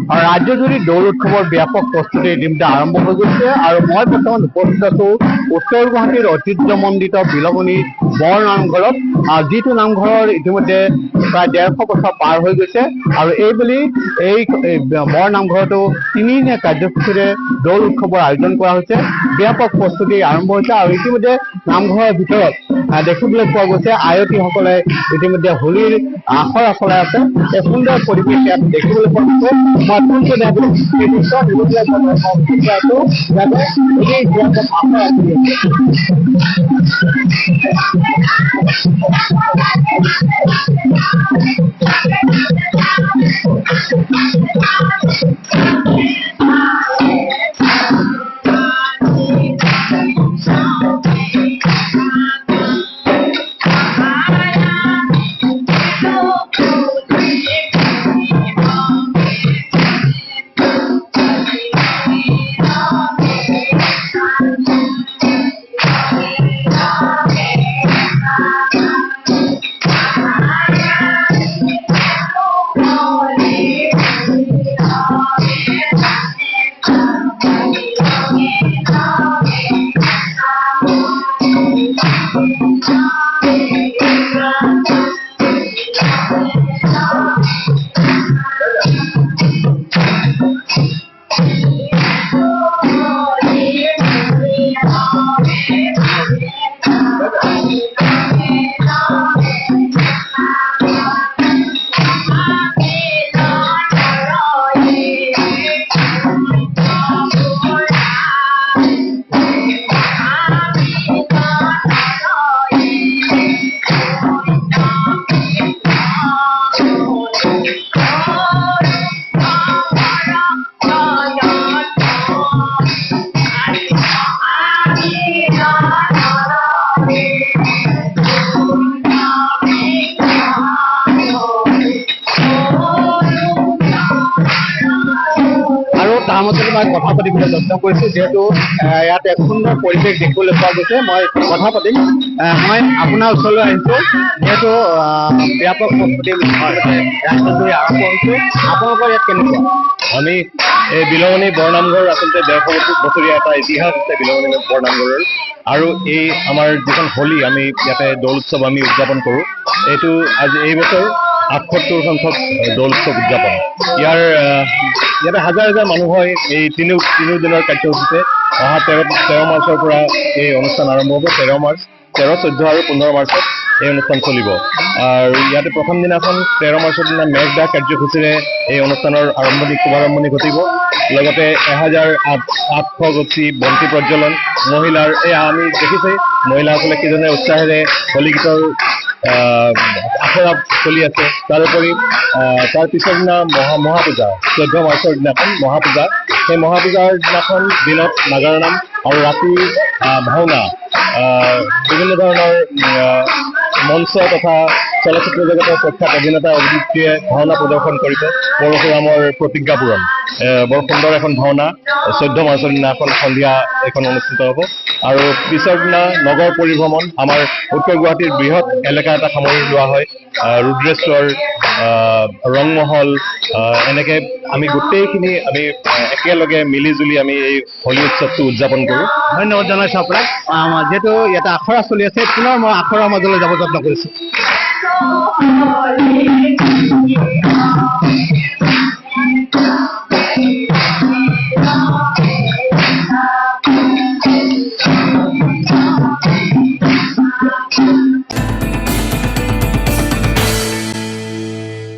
ৰাজ্যজুৰি দৌল উৎসৱৰ ব্যাপক প্ৰস্তুতি ইতিমধ্যে আৰম্ভ হৈ গৈছে আৰু মই বৰ্তমান উপস্থিত আছো উত্তৰ গুৱাহাটীৰ ঐতিহ্যমণ্ডিত বিলঙনি বৰ নামঘৰত, যিটো নামঘৰৰ ইতিমধ্যে প্ৰায় 150 বছৰ পাৰ হৈ গৈছে আৰু এইবুলি এই বৰ নামঘৰতো 3 দিনীয়া কাৰ্যসূচীৰে দৌল উৎসৱৰ আয়োজন কৰা হৈছে। ব্যাপক প্ৰস্তুতি আৰম্ভ হৈছে আৰু ইতিমধ্যে নামঘৰৰ ভিতৰত দেখিবলৈ পোৱা গৈছে আয়তীসকলে ইতিমধ্যে হোলীৰ আখৰা চলাই আছে। এক সুন্দৰ পৰিৱেশ ইয়াত দেখিবলৈ পোৱা গৈছে। মই ফোনটো দেখো এই দৃশ্য কথা পাতিবলৈ যত্ন কৰিছো, যিহেতু ইয়াত এক সুন্দৰ পৰিৱেশ দেখিবলৈ পোৱা গৈছে। মই কথা পাতিম। মই আপোনাৰ ওচৰলৈ আহিছো, যিহেতু ব্যাপক প্ৰস্তুতি ৰাজ্যজুৰি আৰম্ভ হৈছে। আপোনালোকৰ ইয়াত কেনেকুৱা? আমি এই বিলঙনি বৰ নামঘৰ আচলতে 150 বছৰীয়া এটা ইতিহাস আছে বিলঙনি বৰ নামঘৰৰ। আৰু এই আমাৰ যিখন হোলী আমি ইয়াতে দৌল উৎসৱ আমি উদযাপন কৰোঁ, এইটো আজি এই বছৰ 78 সংখ্যক দৌল উৎসৱ উদযাপন। ইয়াতে হাজাৰ হাজাৰ মানুহ হয়। এই তিনি দিনৰ কাৰ্যসূচীতে অহা 13 মাৰ্চৰ পৰা এই অনুষ্ঠান আৰম্ভ হ'ব। 13 মাৰ্চ, 13, 14 আৰু 15 মাৰ্চত এই অনুষ্ঠান চলিব। আৰু ইয়াতে প্ৰথম দিনাখন 13 মাৰ্চৰ দিনা মেঘদাহ কাৰ্যসূচীৰে এই অনুষ্ঠানৰ শুভাৰম্ভণি ঘটিব। লগতে 1800 গছি বন্তি প্ৰজ্বলন, মহিলাৰ আমি দেখিছেই মহিলাসকলে কিজনে উৎসাহেৰে হোলী গীতৰ আখৰা চলি আছে। তাৰোপৰি তাৰ পিছৰ দিনা মহাপূজা, 14 মাৰ্চৰ দিনাখন মহাপূজা। সেই মহাপূজাৰ দিনাখন দিনত নাগাৰা নাম আৰু ৰাতি ভাওনা, বিভিন্ন ধৰণৰ মঞ্চ তথা চলচ্চিত্ৰ জগতৰ প্ৰখ্যাত অভিনেতা অভিনেত্ৰীয়ে ভাওনা প্ৰদৰ্শন কৰিব। পৰশুৰামৰ প্ৰতিজ্ঞা পূৰণ, বৰ সুন্দৰ এখন ভাওনা 14 মাৰ্চৰ দিনাখন সন্ধিয়া এখন অনুষ্ঠিত হ'ব। আৰু পিছৰ দিনা নগৰ পৰিভ্ৰমণ, আমাৰ উত্তৰ গুৱাহাটীৰ বৃহৎ এলেকা এটা সামৰি লোৱা হয়। ৰুদ্ৰেশ্বৰ, ৰংমহল, এনেকে আমি গোটেইখিনি আমি একেলগে মিলি জুলি আমি এই হোলী উৎসৱটো উদযাপন কৰোঁ। ধন্যবাদ জনাইছোঁ আপোনাক। যিহেতু ইয়াতে আখৰা চলি আছে, পুনৰ মই আখৰাৰ মাজলৈ যাব যত্ন কৰিছোঁ।